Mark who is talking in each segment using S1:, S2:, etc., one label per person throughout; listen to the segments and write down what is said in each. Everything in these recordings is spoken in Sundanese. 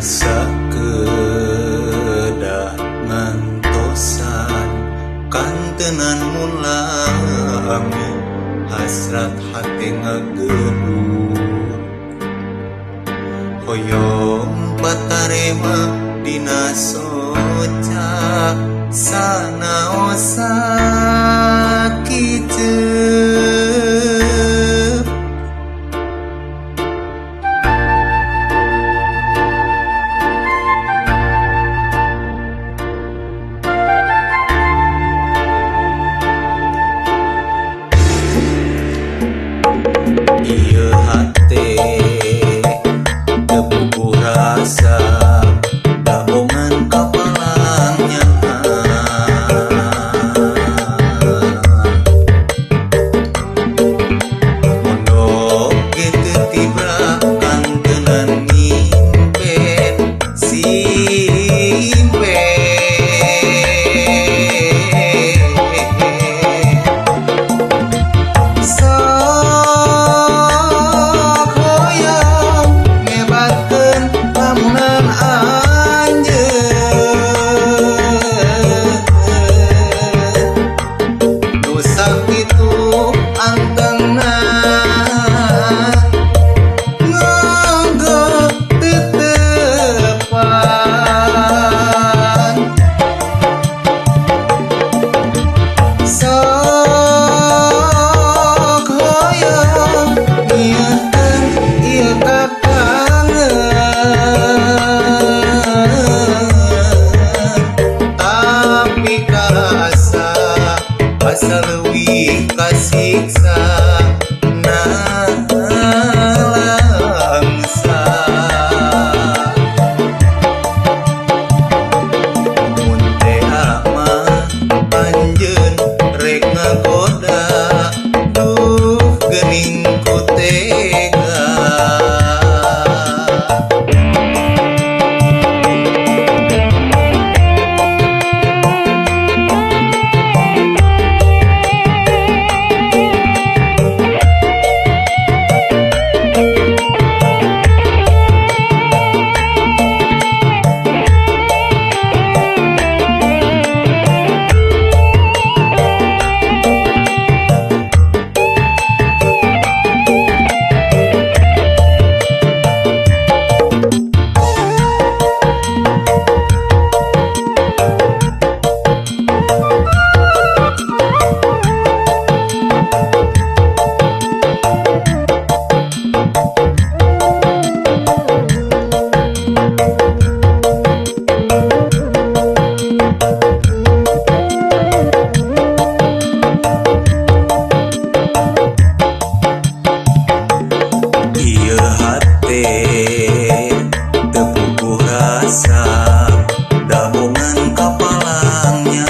S1: asa kedah ngantosan kantenan mulami hasrat hati ngagebur hoyong patarema dina soca sanaosa kijeu ieu hate tebubuh rasa daongan kapalangnya mondok gitu tiba kangenan ngimpen simpen asa leuwih kasiksa nalangsa mun teh mah anjeun rek ngagoda duh geuning ku tega tebubuh rasa daongan kapalangnya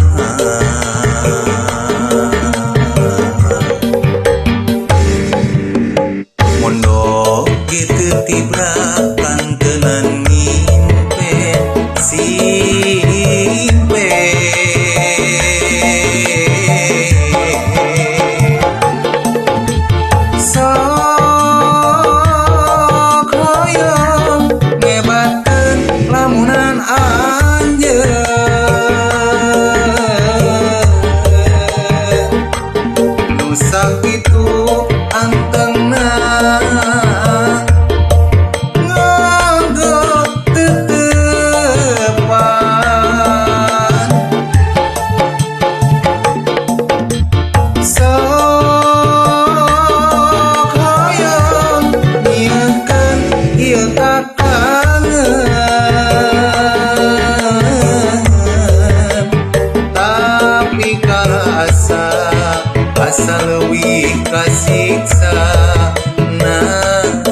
S1: mondok gitu tiba kantenan ngimpen simpen sakitu antengna nganggo tetepan sok hoyong nyieukeun ieu kakangen tapi asa leuwih kasiksa nah